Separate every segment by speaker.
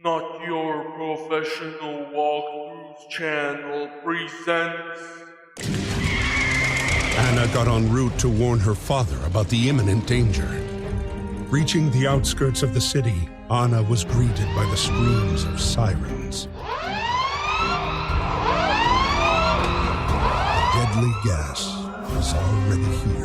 Speaker 1: Not Your Professional Walkthroughs channel presents.
Speaker 2: Anna got en route to warn her father about the imminent danger. Reaching the outskirts of the city, Anna was greeted by the screams of sirens. The deadly gas was already here.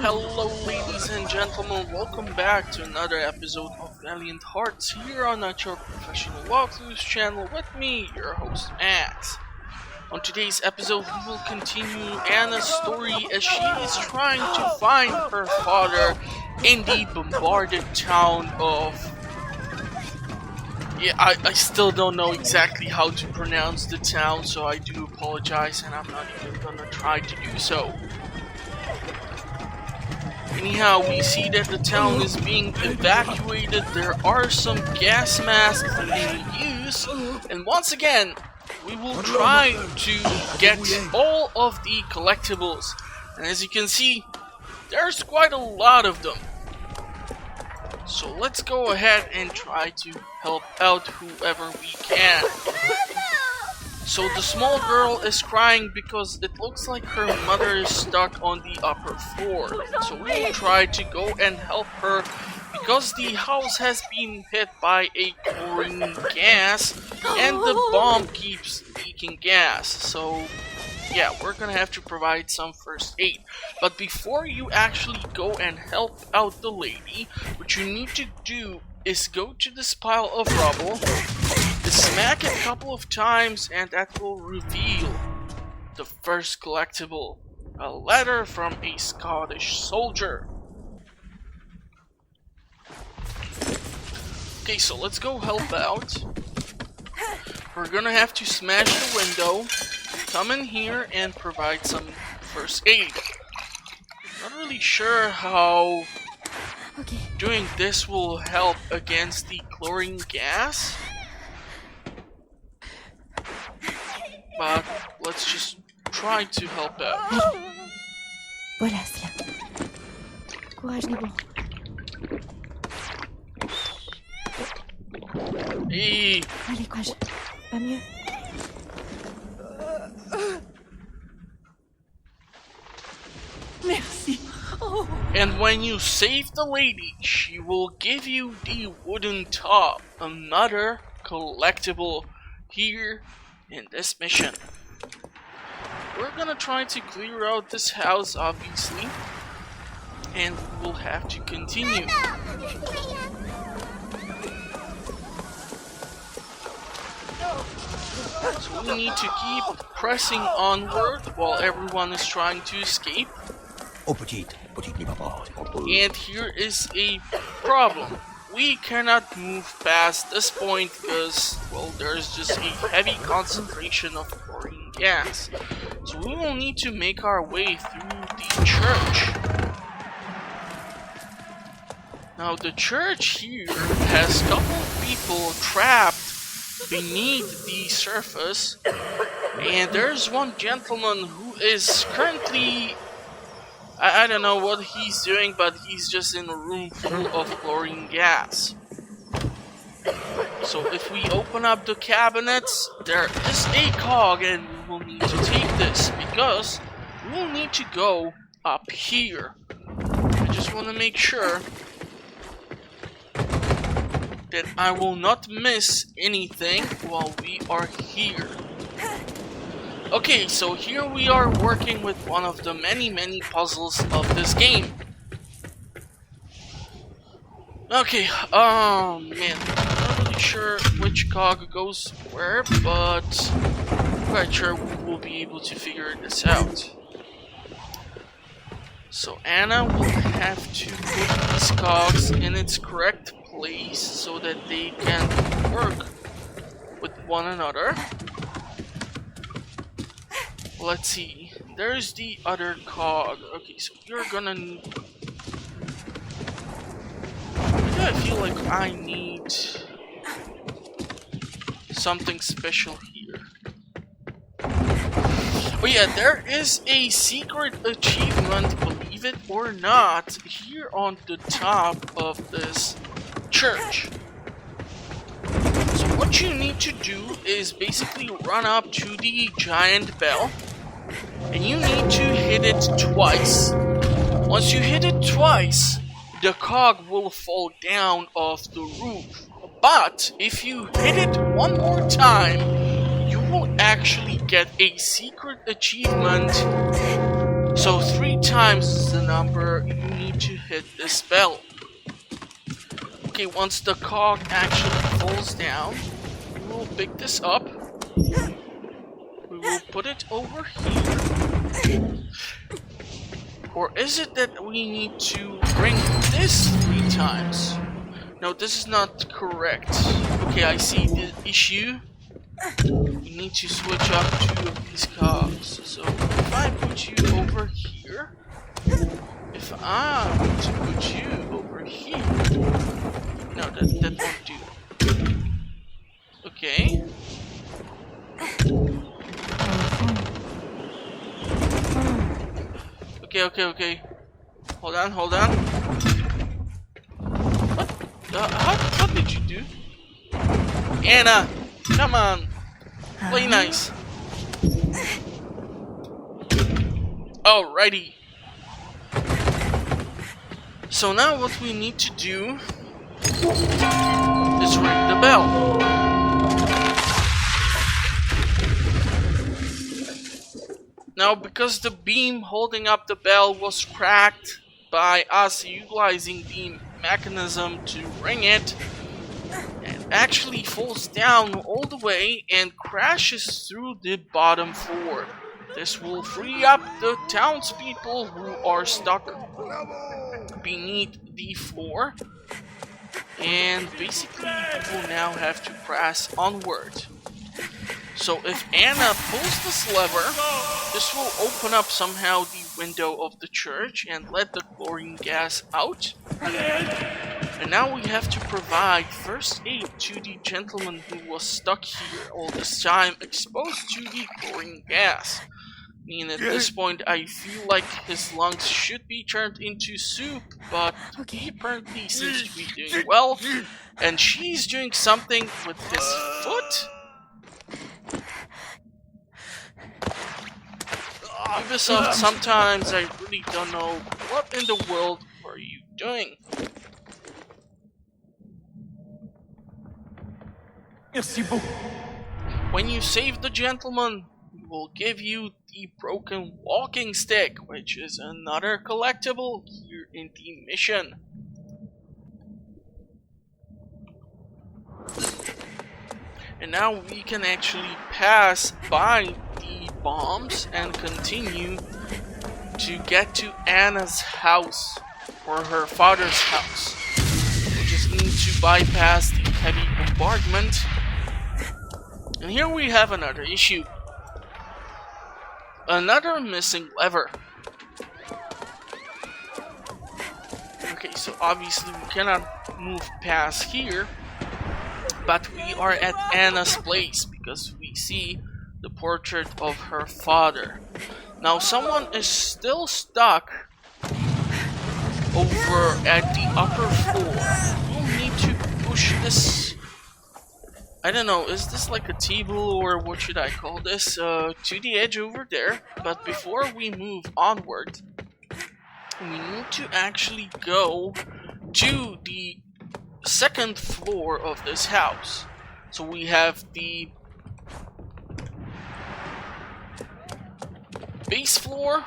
Speaker 3: Hello ladies and gentlemen, welcome back to another episode of Valiant Hearts here on Not Your Professional Walkthroughs channel with me, your host Max. On today's episode we will continue Anna's story as she is trying to find her father in the bombarded town of... I still don't know exactly how to pronounce the town, so I do apologize and I'm not even gonna try to do so. Anyhow, we see that the town is being evacuated, there are some gas masks being used, and once again, we will try to get all of the collectibles. And as you can see, there's quite a lot of them. So let's go ahead and try to help out whoever we can. So the small girl is crying because it looks like her mother is stuck on the upper floor. So we will try to go and help her because the house has been hit by a chlorine gas and the bomb keeps leaking gas. So yeah, we're gonna have to provide some first aid. But before you actually go and help out the lady, what you need to do is go to this pile of rubble, smack it a couple of times, and that will reveal the first collectible, a letter from a Scottish soldier. Okay, so let's go help out. We're gonna have to smash the window, come in here, and provide some first aid. Not really sure how doing this will help against the chlorine gas, but let's just try to help out.
Speaker 4: Voilà, c'est là. Courage, les bons.
Speaker 3: Hey.
Speaker 4: Allez, courage. Pas mieux.
Speaker 5: Merci. Oh.
Speaker 3: And when you save the lady, she will give you the wooden top, another collectible here in this mission. We're gonna try to clear out this house, obviously, and we'll have to continue. So we need to keep pressing onward while everyone is trying to escape. And here is a problem. We cannot move past this point because, well, there's just a heavy concentration of chlorine gas. So we will need to make our way through the church. Now the church here has a couple of people trapped beneath the surface, and there's one gentleman who is currently... I don't know what he's doing, but he's just in a room full of chlorine gas. So if we open up the cabinets, there is a cog, and we will need to take this because we will need to go up here. I just want to make sure that I will not miss anything while we are here. Okay, so here we are working with one of the many puzzles of this game. Okay, man, I'm not really sure which cog goes where, but I'm quite sure we will be able to figure this out. So Anna will have to put these cogs in its correct place so that they can work with one another. Let's see, there's the other cog. Okay, so you're gonna need... I feel like I need something special here. Oh yeah, there is a secret achievement, believe it or not, here on the top of this church. need to do is basically run up to the giant bell, and you need to hit it twice. Once you hit it twice, the cog will fall down off the roof. But if you hit it one more time, you will actually get a secret achievement. So 3 times is the number you need to hit this bell. Okay, once the cog actually falls down, we will pick this up. We will put it over here. Or is it that we need to bring this 3 times? No, this is not correct. Okay, I see the issue. We need to switch up 2 of these cogs. So if I put you over here, if I want to put you over here, no, that won't do. Okay. Okay. Hold on. What did you do? Anna, come on. Play nice. Alrighty. So now what we need to do is ring the bell. Now, because the beam holding up the bell was cracked by us utilizing the mechanism to ring it, it actually falls down all the way and crashes through the bottom floor. This will free up the townspeople who are stuck beneath the floor, and basically we will now have to press onward. So if Anna pulls this lever, this will open up somehow the window of the church and let the chlorine gas out. And now we have to provide first aid to the gentleman who was stuck here all this time, exposed to the chlorine gas. I mean, at this point I feel like his lungs should be turned into soup, but he apparently seems to be doing well. And she's doing something with his foot? Ubisoft, sometimes I really don't know what in the world are you doing. When you save the gentleman, we will give you the broken walking stick, which is another collectible here in the mission. And now we can actually pass by the bombs and continue to get to Anna's house, or her father's house. We just need to bypass the heavy bombardment. And here we have another issue. Another missing lever. Okay, so obviously we cannot move past here, but we are at Anna's place because we see the portrait of her father. Now someone is still stuck over at the upper floor. We'll need to push this, I don't know, is this like a table or what should I call this, to the edge over there. But before we move onward, we need to actually go to the 2nd floor of this house. So we have the base floor,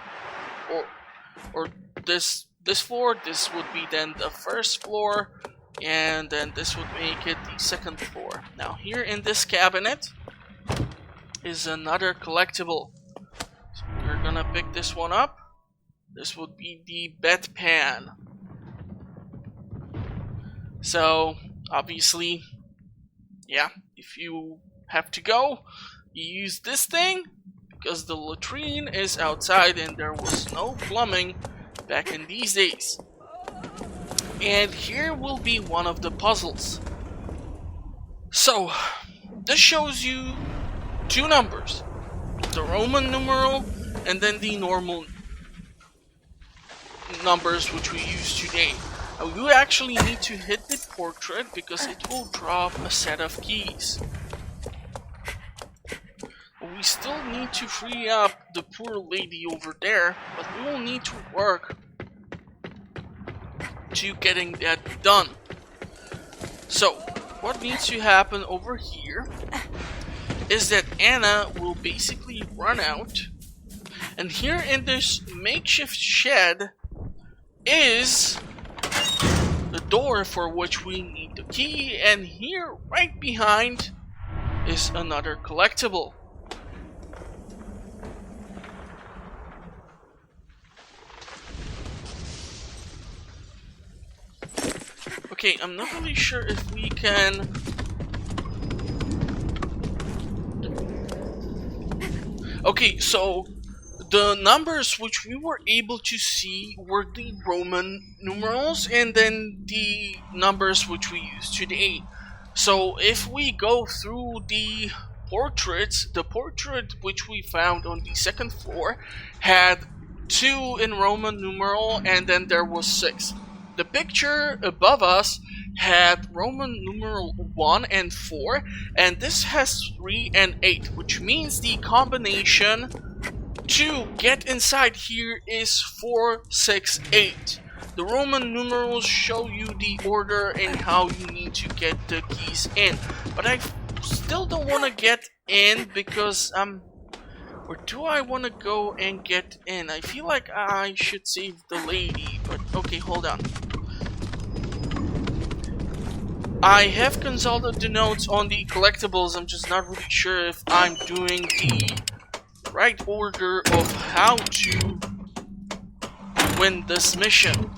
Speaker 3: or this floor. This would be then the 1st floor, and then this would make it the 2nd floor. Now here in this cabinet is another collectible. So we're gonna pick this one up. This would be the bedpan. So obviously, yeah, if you have to go, you use this thing, because the latrine is outside and there was no plumbing back in these days. And here will be one of the puzzles. So this shows you 2 numbers, the Roman numeral and then the normal numbers which we use today. Now you actually need to hit the portrait because it will drop a set of keys. still need to free up the poor lady over there, but we will need to work to getting that done. So, what needs to happen over here is that Anna will basically run out, and here in this makeshift shed is the door for which we need the key, and here right behind is another collectible. Okay, I'm not really sure if we can... Okay, so the numbers which we were able to see were the Roman numerals and then the numbers which we use today. So if we go through the portraits, the portrait which we found on the second floor had 2 in Roman numeral and then there was 6. The picture above us had Roman numeral 1 and 4, and this has 3 and 8, which means the combination to get inside here is 4, 6, 8. The Roman numerals show you the order and how you need to get the keys in, but I still don't want to get in because where do I want to go and get in? I feel like I should save the lady, but okay, hold on. I have consulted the notes on the collectibles. I'm just not really sure if I'm doing the right order of how to win this mission.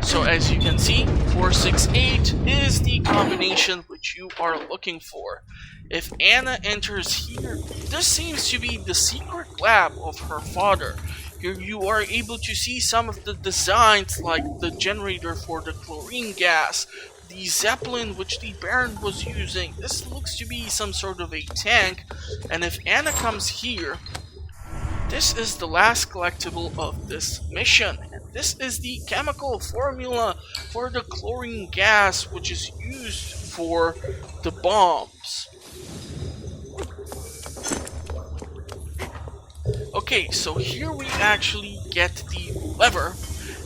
Speaker 3: So as you can see, 468 is the combination which you are looking for. If Anna enters here, this seems to be the secret lab of her father. Here you are able to see some of the designs, like the generator for the chlorine gas, the zeppelin which the Baron was using. This looks to be some sort of a tank, and if Anna comes here, this is the last collectible of this mission. And this is the chemical formula for the chlorine gas which is used for the bombs. Okay, so here we actually get the lever,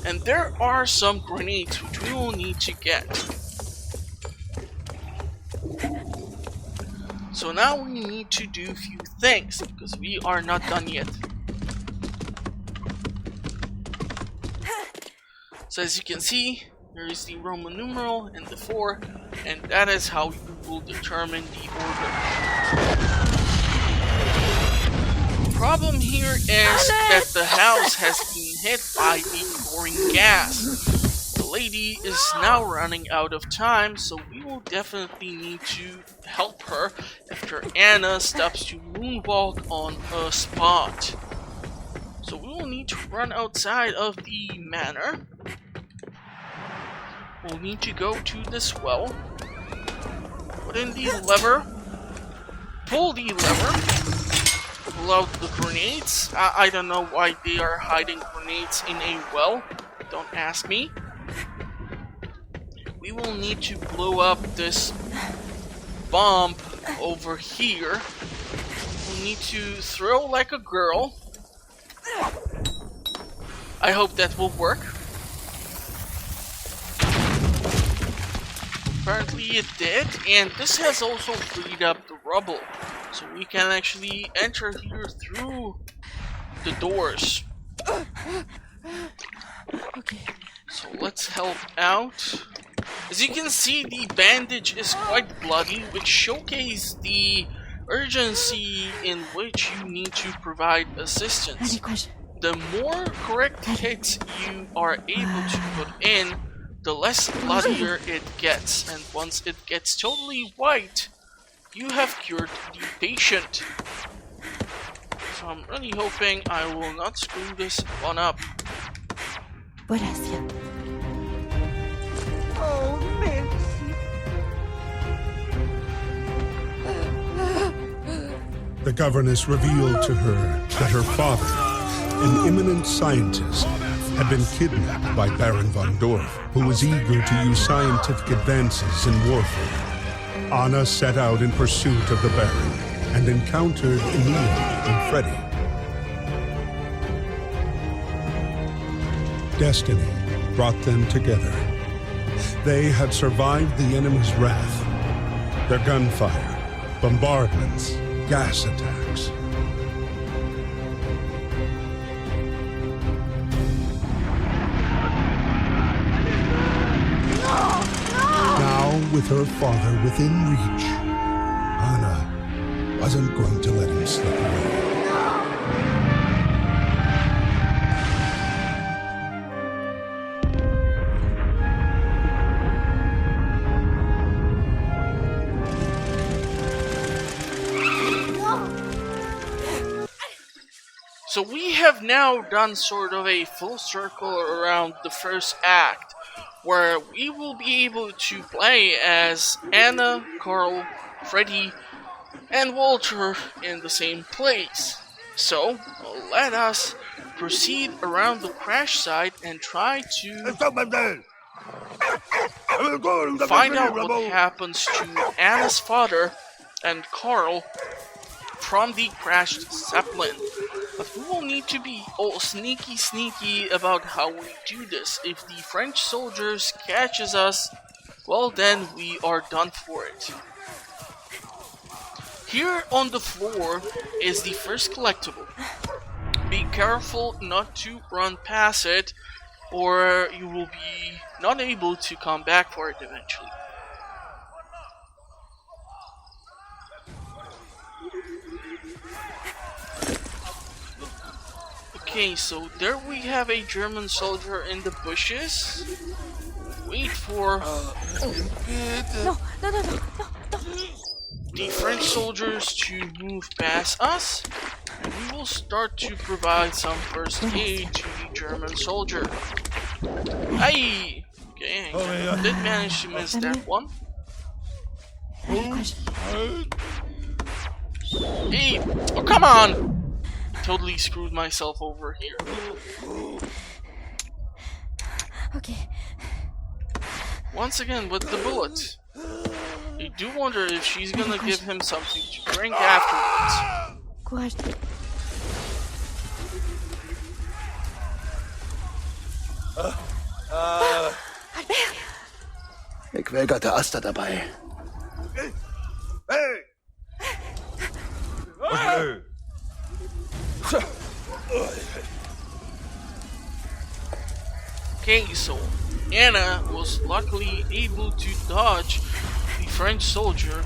Speaker 3: and there are some grenades which we will need to get. So now we need to do a few things, because we are not done yet. So as you can see, there is the Roman numeral and the 4, and that is how you will determine the order. The problem here is that the house has been hit by the chlorine gas. The lady is now running out of time, so we will definitely need to help her after Anna stops to moonwalk on a spot. So we will need to run outside of the manor. We'll need to go to this well, put in the lever, pull the lever, pull out the grenades. I don't know why they are hiding grenades in a well, don't ask me. We will need to blow up this bomb over here. We'll need to throw like a girl. I hope that will work. Apparently it did, and this has also freed up the rubble, so we can actually enter here through the doors.
Speaker 4: Okay.
Speaker 3: So let's help out. As you can see, the bandage is quite bloody, which showcases the urgency in which you need to provide assistance. The more correct hits you are able to put in, the less bloodier it gets, and once it gets totally white, you have cured the patient. So I'm really hoping I will not screw this one up.
Speaker 4: Gracias.
Speaker 5: Oh, merci.
Speaker 2: The governess revealed to her that her father, an eminent scientist, had been kidnapped by Baron von Dorf, who was eager to use scientific advances in warfare. Anna set out in pursuit of the Baron, and encountered Emil and Freddy. Destiny brought them together. They had survived the enemy's wrath, their gunfire, bombardments, gas attacks. Now, with her father within reach, Anna wasn't going to let him slip away.
Speaker 3: So we have now done sort of a full circle around the first act, where we will be able to play as Anna, Karl, Freddy, and Walter in the same place. So let us proceed around the crash site and try to find out what happens to Anna's father and Karl from the crashed Zeppelin. But we will need to be all sneaky about how we do this. If the French soldiers catches us, well then we are done for it. Here on the floor is the first collectible. Be careful not to run past it, or you will be not able to come back for it eventually. Okay, so there we have a German soldier in the bushes. Wait for
Speaker 4: No.
Speaker 3: the French soldiers to move past us, and we will start to provide some first aid to the German soldier. Hey! Okay, I did manage to miss that one. Hey! Oh, come on! Totally screwed myself over here.
Speaker 4: Okay.
Speaker 3: Once again with the bullet. I do wonder if she's gonna give him something to drink afterwards.
Speaker 4: Courage. Albert!
Speaker 5: Ik weigerte Asta dabei.
Speaker 6: Hey!
Speaker 3: Okay, so Anna was luckily able to dodge the French soldier.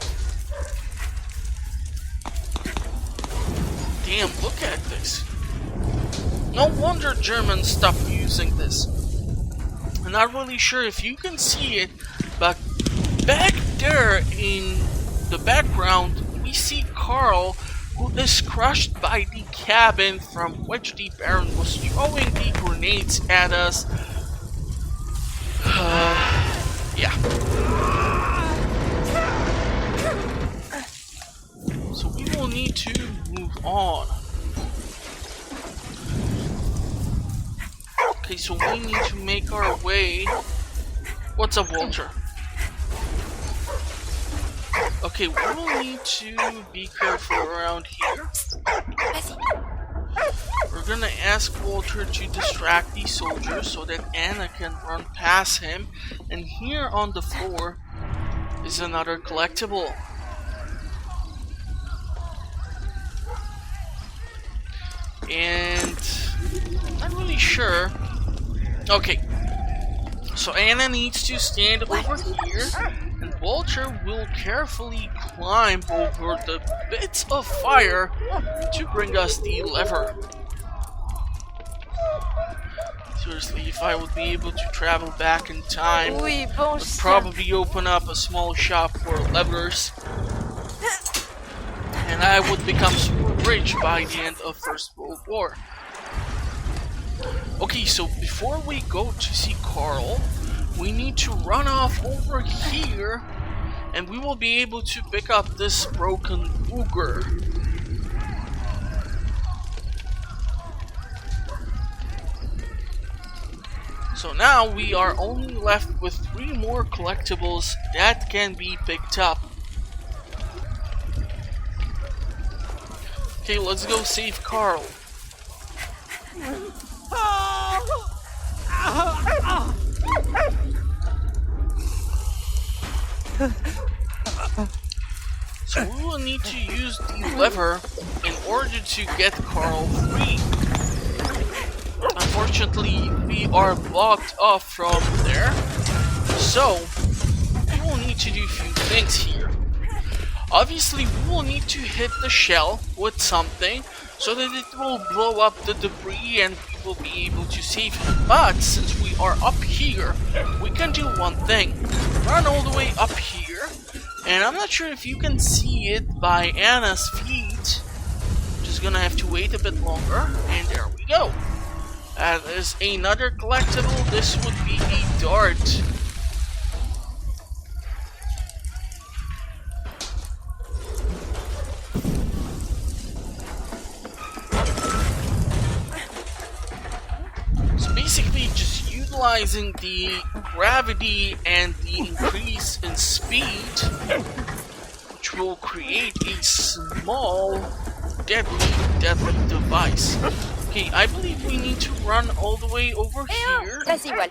Speaker 3: Damn, look at this. No wonder Germans stopped using this. I'm not really sure if you can see it, but back there in the background we see Karl, who is crushed by the cabin from which the Baron was throwing the grenades at us. Yeah. So we will need to move on. Okay, so we need to make our way. What's up, Walter? Okay, we will need to be careful around here. We're gonna ask Walter to distract these soldiers so that Anna can run past him. And here on the floor is another collectible. And I'm not really sure. Okay, so Anna needs to stand over here, and Walter will carefully climb over the bits of fire to bring us the lever. Seriously, if I would be able to travel back in time,
Speaker 4: Oui, bon
Speaker 3: I'd
Speaker 4: chien.
Speaker 3: probably open up a small shop for levers, and I would become super rich by the end of First World War. Okay, so before we go to see Karl, we need to run off over here, and we will be able to pick up this broken ogre. So now we are only left with 3 more collectibles that can be picked up. Okay, let's go save Karl. So we will need to use the lever in order to get Karl free. Unfortunately, we are blocked off from there, so we will need to do a few things here. Obviously, we will need to hit the shell with something so that it will blow up the debris and we will be able to save him. But since we are up here, we can do one thing. Run all the way up here, and I'm not sure if you can see it by Anna's feet. Just gonna have to wait a bit longer, and there we go. That is another collectible. This would be a dart. So basically just utilizing the gravity and the increase in speed, which will create a small deadly device. Okay, I believe we need to run all the way over here.
Speaker 4: Là, c'est igual.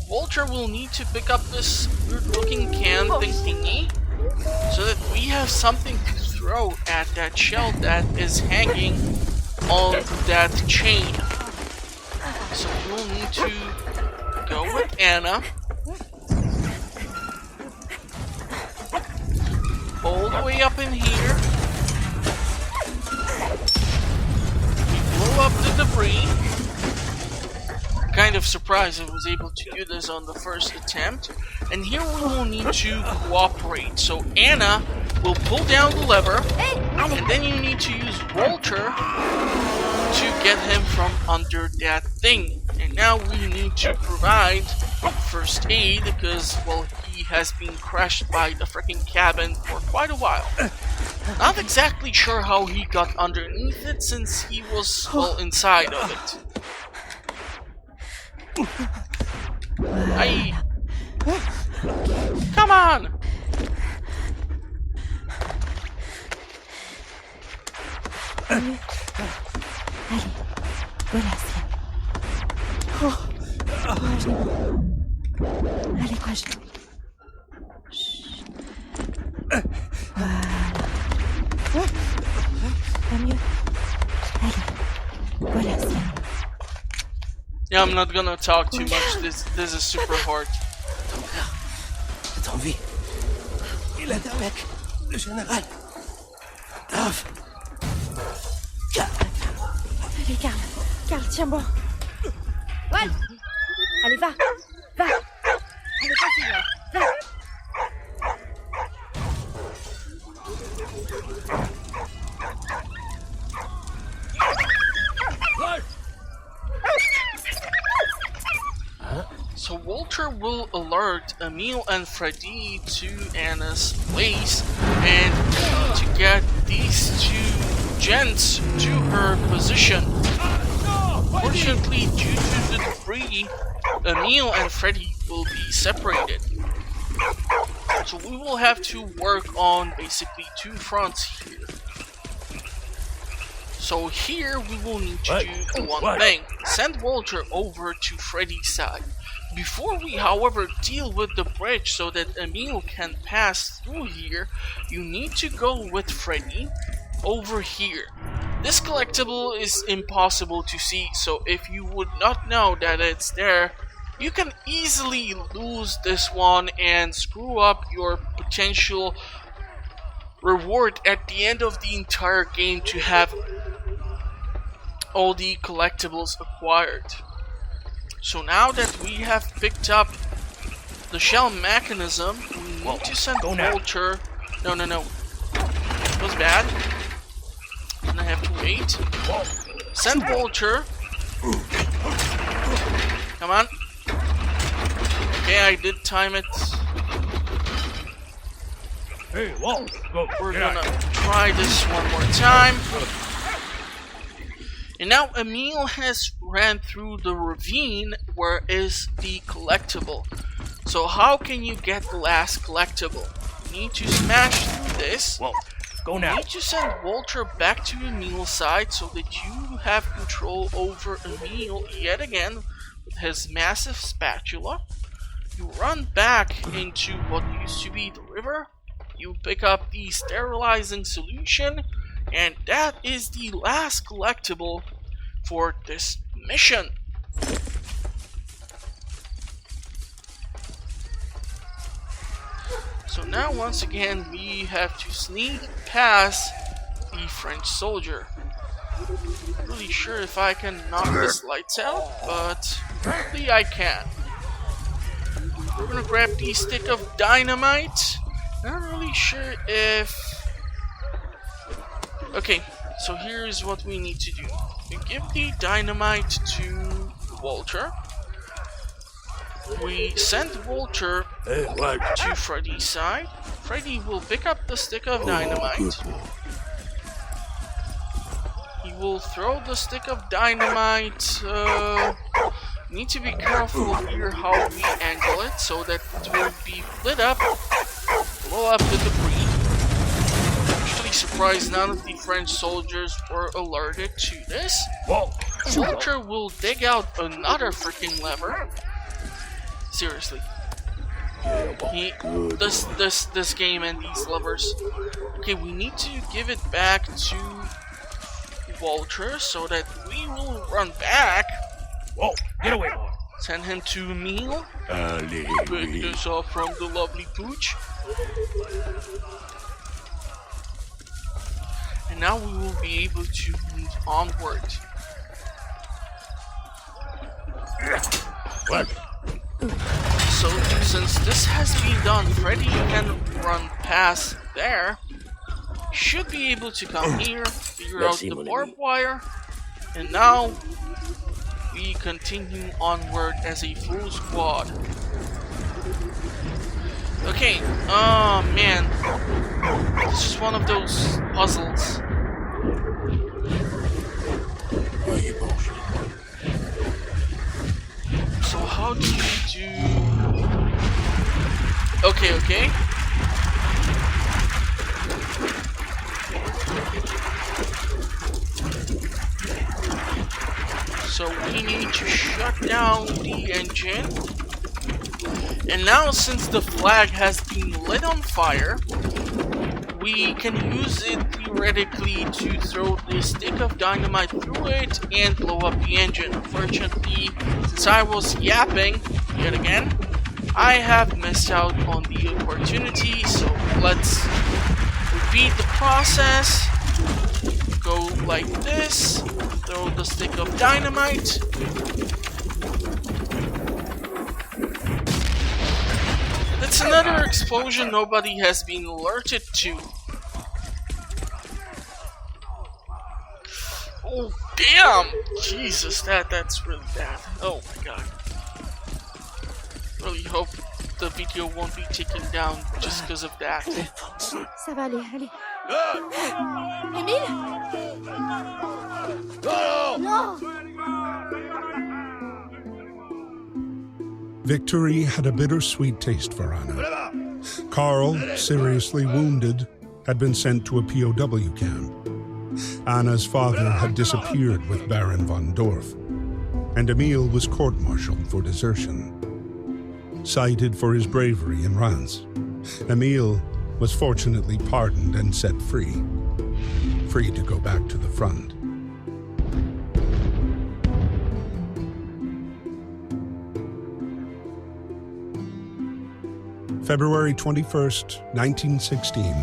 Speaker 3: Walter will need to pick up this weird-looking can thingy, so that we have something to throw at that shell that is hanging on that chain. So we'll need to go with Anna. All the way up in here. Blow up the debris. Kind of surprised I was able to do this on the first attempt. And here we will need to cooperate. So Anna will pull down the lever, and then you need to use Walter to get him from under that thing. And now we need to provide first aid because, well, he has been crushed by the freaking cabin for quite a while. Not exactly sure how he got underneath it since he was, well, inside of it. Aye. Come on!
Speaker 4: Voilà, c'est. Allez, courage. Chut. Voilà. Pas mieux. Allez. Voilà, c'est.
Speaker 3: Yeah, I'm not gonna talk too much. This is super hard.
Speaker 5: T'es en vie. Il est avec le général. Dave.
Speaker 4: Allez, Karl. Karl, tiens bon. Wal. Allez, va. Va. Allez, vas-y, là. Va.
Speaker 3: So Walter will alert Emil and Freddy to Anna's place and to get these two gents to her position. Fortunately, due to the debris, Emil and Freddy will be separated. So we will have to work on basically two fronts here. So here we will need to do one thing. Send Walter over to Freddy's side. Before we, however, deal with the bridge so that Emil can pass through here, you need to go with Freddy over here. This collectible is impossible to see, so if you would not know that it's there, you can easily lose this one and screw up your potential reward at the end of the entire game to have all the collectibles acquired. So now that we have picked up the shell mechanism, we need to send Walter. No. It was bad. And I have to wait. Send Walter. Come on. Okay, I did time it.
Speaker 6: Hey, Walt, go.
Speaker 3: We're gonna try this one more time. And now Emil has ran through the ravine where is the collectible. So how can you get the last collectible? You need to smash through this.
Speaker 6: Walt, Go
Speaker 3: You
Speaker 6: now.
Speaker 3: need to send Walter back to Emil's side so that you have control over Emil yet again with his massive spatula. You run back into what used to be the river. You pick up the sterilizing solution, and that is the last collectible for this mission. So now once again we have to sneak past the French soldier. Not really sure if I can knock this lights out, but probably I can. We're gonna grab the stick of dynamite. Not really sure if... Okay, so here's what we need to do. We give the dynamite to Walter. We send Walter to Freddy's side. Freddy will pick up the stick of dynamite. He will throw the stick of dynamite. Need to be careful here how we angle it so that it will be lit up, blow up the debris. Actually surprised none of the French soldiers were alerted to this. Walter will dig out another freaking lever. Seriously. This game and these levers. Okay, we need to give it back to Walter so that we will run back.
Speaker 6: Whoa, get away, boy.
Speaker 3: Send him to Emil. Pick this up from the lovely pooch. And now we will be able to move onward. So, since this has been done, Freddy can run past there. Should be able to come here, figure out the barbed wire, and now we continue onward as a full squad. Okay, oh man, this is one of those puzzles. So how do you do... Okay. So we need to shut down the engine. And now since the flag has been lit on fire, we can use it theoretically to throw the stick of dynamite through it and blow up the engine. Unfortunately, since I was yapping yet again, I have missed out on the opportunity, so let's repeat the process. Go like this, throw the stick of dynamite. That's another explosion nobody has been alerted to. Oh damn! Jesus, that's really bad. Oh my god. Really hope the video won't be taken down just because of that.
Speaker 4: Ça va aller, allez. Émile? Non!
Speaker 2: Victory had a bittersweet taste for Anna. Karl, seriously wounded, had been sent to a POW camp. Anna's father had disappeared with Baron von Dorf, and Emil was court-martialed for desertion. Cited for his bravery in Reims, Emil was fortunately pardoned and set free to go back to the front. February 21st, 1916.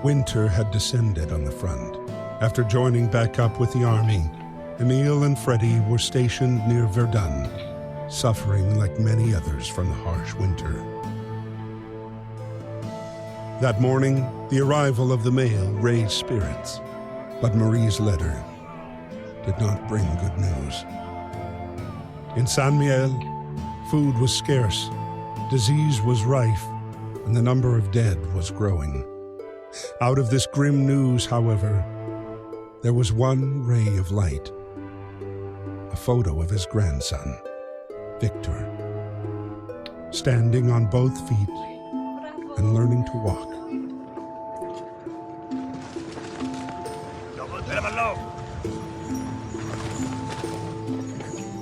Speaker 2: Winter had descended on the front. After joining back up with the army, Emil and Freddy were stationed near Verdun, suffering like many others from the harsh winter. That morning, the arrival of the mail raised spirits, but Marie's letter did not bring good news. In Saint-Miel, food was scarce, disease was rife, and the number of dead was growing. Out of this grim news, however, there was one ray of light. A photo of his grandson, Victor, standing on both feet and learning to walk.
Speaker 6: Llévalo.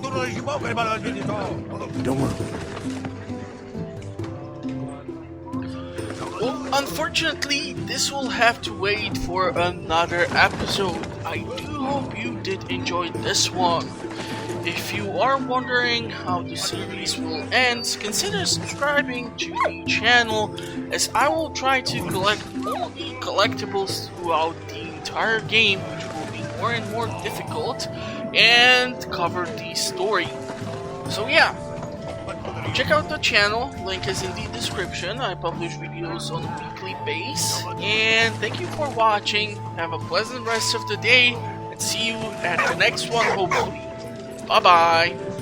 Speaker 6: Tú no dici poco, llévalo al diritto.
Speaker 5: Don't worry.
Speaker 3: Well, unfortunately, this will have to wait for another episode. I do hope you did enjoy this one. If you are wondering how the series will end, consider subscribing to the channel, as I will try to collect all the collectibles throughout the entire game, which will be more and more difficult, and cover the story. So yeah, check out the channel, link is in the description. I publish videos on a weekly basis, and thank you for watching. Have a pleasant rest of the day, and see you at the next one hopefully. Bye bye.